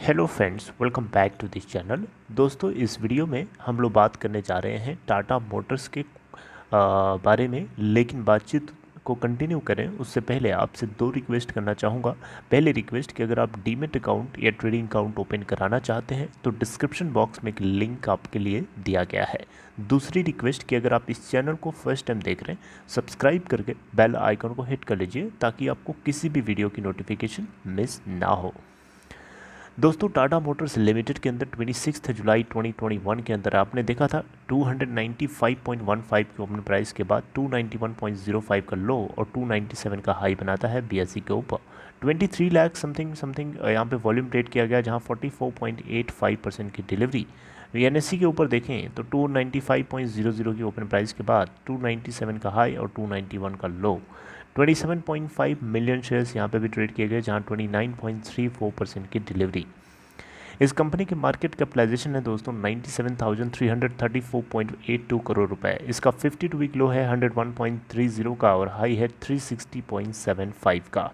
Hello friends, welcome back to this channel. दोस्तों, इस video में हम लोग बात करने जा रहे हैं टाटा मोटर्स के बारे में। लेकिन बातचीत को कंटिन्यू करें उससे पहले आपसे दो रिक्वेस्ट करना चाहूँगा। पहले रिक्वेस्ट कि अगर आप डीमेट अकाउंट या ट्रेडिंग अकाउंट ओपन कराना चाहते हैं तो डिस्क्रिप्शन बॉक्स में एक लिंक आपके लिए दिया गया है। दूसरी रिक्वेस्ट कि अगर आप इस चैनल को फर्स्ट टाइम देख रहे हैं, सब्सक्राइब करके बेल आइकन को हिट कर लीजिए ताकि आपको किसी भी वीडियो की नोटिफिकेशन मिस ना हो। दोस्तों, टाटा मोटर्स लिमिटेड के अंदर 26 जुलाई 2021 के अंदर आपने देखा था 295.15 के ओपन प्राइस के बाद 291.05 का लो और 297 का हाई बनाता है बीएसई के ऊपर। 23 लाख समथिंग समथिंग यहाँ पे वॉल्यूम ट्रेड किया गया, जहाँ 44.85% की डिलीवरी। एनएससी के ऊपर देखें तो 295.00 की ओपन प्राइस के बाद 297 का हाई और 291 का लो। 27.5 मिलियन शेयर्स यहाँ पे भी ट्रेड किए गए, जहाँ 29.34% की डिलीवरी। इस कंपनी की मार्केट कैपिटलाइजेशन है दोस्तों 97,334.82 करोड़ रुपए। इसका 52 वीक लो है 101.30 का और हाई है 360.75 का।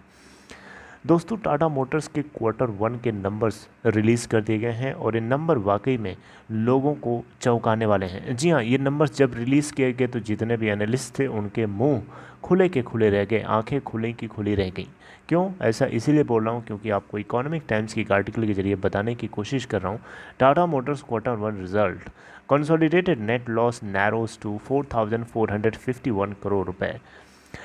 दोस्तों, टाटा मोटर्स के Q1 के नंबर्स रिलीज़ कर दिए गए हैं और ये नंबर वाकई में लोगों को चौंकाने वाले हैं। जी हाँ, ये नंबर्स जब रिलीज़ किए गए तो जितने भी एनालिस्ट थे उनके मुंह खुले के खुले रह गए, आंखें खुले की खुली रह गई। क्यों ऐसा इसीलिए बोल रहा हूँ क्योंकि आपको इकोनॉमिक टाइम्स की एक आर्टिकल के जरिए बताने की कोशिश कर रहा हूँ। Tata Motors Q1 result, consolidated net loss narrows to 4,451 crore रुपए।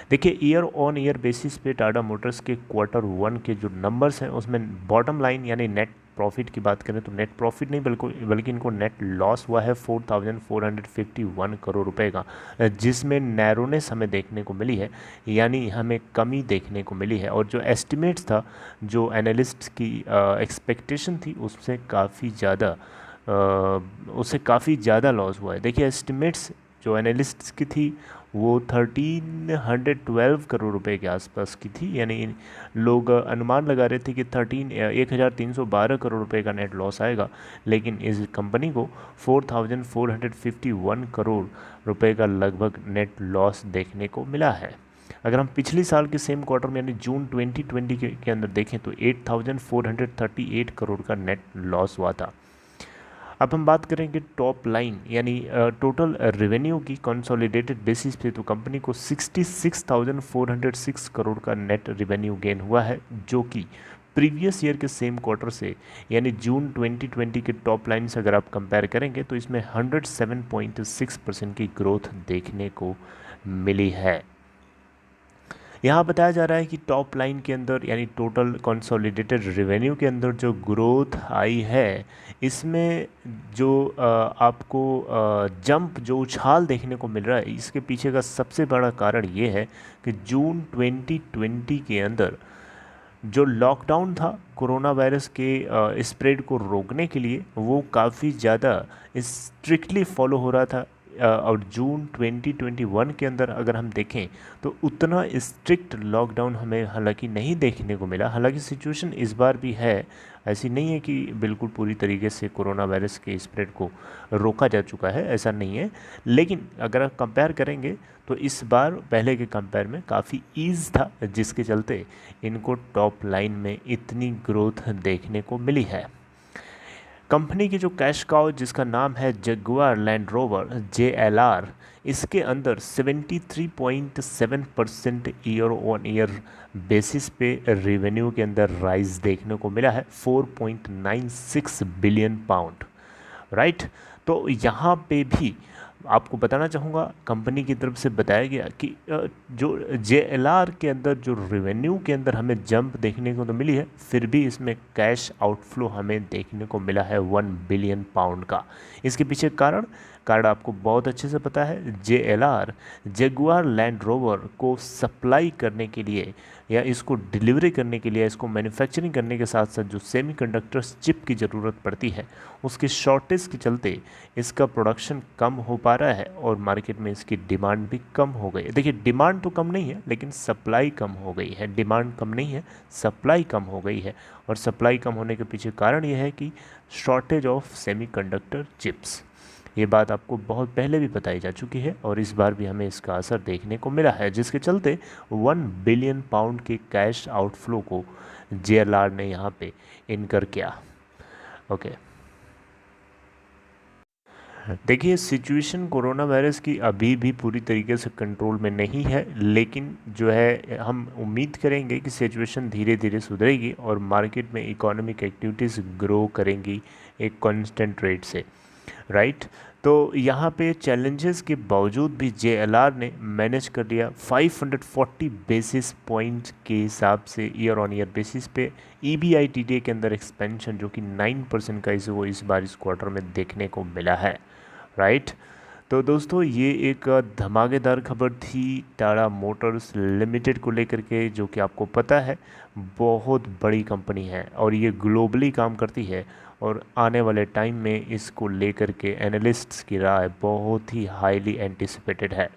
देखिए, ईयर ऑन ईयर बेसिस पे टाटा मोटर्स के Q1 के जो नंबर्स हैं उसमें बॉटम लाइन यानी नेट प्रॉफिट की बात करें तो नेट प्रॉफिट नहीं बल्कि इनको नेट लॉस हुआ है 4,451 करोड़ रुपए का, जिसमें नैरोनेस हमें देखने को मिली है, यानी हमें कमी देखने को मिली है। और जो एस्टिमेट्स था, जो एनालिस्ट की एक्सपेक्टेशन थी, उससे काफ़ी ज़्यादा लॉस हुआ है। देखिए, एस्टिमेट्स जो एनालिस्ट्स की थी वो 1312 करोड़ रुपए के आसपास की थी, यानी लोग अनुमान लगा रहे थे कि 1312 करोड़ रुपए का नेट लॉस आएगा, लेकिन इस कंपनी को 4451 करोड़ रुपए का लगभग नेट लॉस देखने को मिला है। अगर हम पिछले साल के सेम क्वार्टर में यानी जून 2020 के अंदर देखें तो 8438 करोड़ का नेट लॉस हुआ था। अब हम बात करेंगे टॉप लाइन यानी टोटल रेवेन्यू की कंसोलिडेटेड बेसिस पे, तो कंपनी को 66,406 करोड़ का नेट रेवेन्यू गेन हुआ है, जो कि प्रीवियस ईयर के सेम क्वार्टर से यानी जून 2020 के टॉप लाइन से अगर आप कंपेयर करेंगे तो इसमें 107.6% की ग्रोथ देखने को मिली है। यहाँ बताया जा रहा है कि टॉप लाइन के अंदर यानी टोटल कंसोलिडेटेड रेवेन्यू के अंदर जो ग्रोथ आई है, इसमें जो आपको जंप जो उछाल देखने को मिल रहा है, इसके पीछे का सबसे बड़ा कारण ये है कि जून 2020 के अंदर जो लॉकडाउन था कोरोना वायरस के स्प्रेड को रोकने के लिए, वो काफ़ी ज़्यादा स्ट्रिक्टली फॉलो हो रहा था। और जून 2021 के अंदर अगर हम देखें तो उतना स्ट्रिक्ट लॉकडाउन हमें हालांकि नहीं देखने को मिला। हालांकि सिचुएशन इस बार भी है, ऐसी नहीं है कि बिल्कुल पूरी तरीके से कोरोना वायरस के स्प्रेड को रोका जा चुका है, ऐसा नहीं है। लेकिन अगर आप कंपेयर करेंगे तो इस बार पहले के कंपेयर में काफ़ी ईज़ था, जिसके चलते इनको टॉप लाइन में इतनी ग्रोथ देखने को मिली है। कंपनी की जो कैश काउ जिसका नाम है जगुआर लैंड रोवर JLR, इसके अंदर 73.7% ईयर ऑन ईयर बेसिस पे रेवेन्यू के अंदर राइज देखने को मिला है 4.96 बिलियन पाउंड, राइट। तो यहाँ पे भी आपको बताना चाहूँगा, कंपनी की तरफ से बताया गया कि जो JLR के अंदर जो रेवेन्यू के अंदर हमें जंप देखने को तो मिली है, फिर भी इसमें कैश आउटफ्लो हमें देखने को मिला है 1 बिलियन पाउंड का। इसके पीछे कारण आपको बहुत अच्छे से पता है। JLR जगुआर लैंड रोवर को सप्लाई करने के लिए या इसको डिलीवरी करने के लिए, इसको मैन्युफैक्चरिंग करने के साथ साथ जो सेमीकंडक्टर्स चिप की ज़रूरत पड़ती है, उसके शॉर्टेज के चलते इसका प्रोडक्शन कम हो पा रहा है और मार्केट में इसकी डिमांड भी कम हो गई है। देखिए, डिमांड तो कम नहीं है लेकिन सप्लाई कम हो गई है। डिमांड कम नहीं है, सप्लाई कम हो गई है। और सप्लाई कम होने के पीछे कारण यह है कि शॉर्टेज ऑफ सेमीकंडक्टर चिप्स। ये बात आपको बहुत पहले भी बताई जा चुकी है और इस बार भी हमें इसका असर देखने को मिला है, जिसके चलते 1 बिलियन पाउंड के कैश आउटफ्लो को JLR ने यहाँ पे इनकर किया। ओके, देखिए सिचुएशन कोरोना वायरस की अभी भी पूरी तरीके से कंट्रोल में नहीं है, लेकिन जो है हम उम्मीद करेंगे कि सिचुएशन धीरे धीरे सुधरेगी और मार्केट में इकोनॉमिक एक्टिविटीज़ ग्रो करेंगी एक कांस्टेंट रेट से, राइट। तो यहाँ पे चैलेंजेस के बावजूद भी जेएलआर ने मैनेज कर लिया 540 बेसिस पॉइंट के हिसाब से ईयर ऑन ईयर बेसिस पे। ईबीआईटीडी के अंदर एक्सपेंशन जो कि 9% का वो इस बार इस क्वार्टर में देखने को मिला है, राइट। तो दोस्तों ये एक धमाकेदार खबर थी टाटा मोटर्स लिमिटेड को लेकर के, जो कि आपको पता है बहुत बड़ी कंपनी है और ये ग्लोबली काम करती है और आने वाले टाइम में इसको लेकर के एनालिस्ट्स की राय बहुत ही हाईली एंटिसिपेटेड है।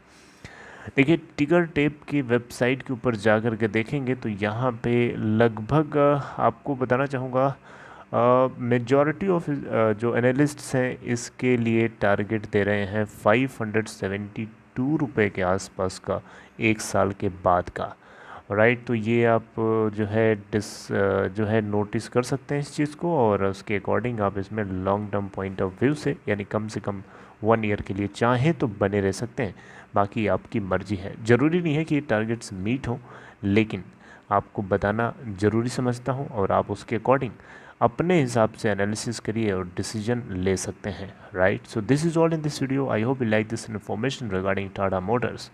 देखिए टिकर टेप की वेबसाइट के ऊपर जा कर के देखेंगे तो यहाँ पे लगभग आपको बताना चाहूँगा मेजॉरिटी ऑफ जो एनालिस्ट्स हैं इसके लिए टारगेट दे रहे हैं 572 रुपये के आसपास का एक साल के बाद का, राइट। तो ये आप जो है नोटिस कर सकते हैं इस चीज़ को, और उसके अकॉर्डिंग आप इसमें long term point of view से यानी कम से कम 1 ईयर के लिए चाहें तो बने रह सकते हैं। बाकी आपकी मर्जी है, ज़रूरी नहीं है कि ये टारगेट्स मीट हों, लेकिन आपको बताना ज़रूरी समझता हूँ और आप उसके अकॉर्डिंग अपने हिसाब से एनालिसिस करिए और डिसीजन ले सकते हैं, right. So this is all in this video. I hope you like this information regarding Tata Motors.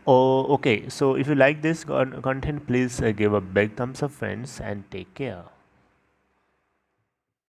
Oh, okay. So if you like this content, please give a big thumbs up, friends, and take care.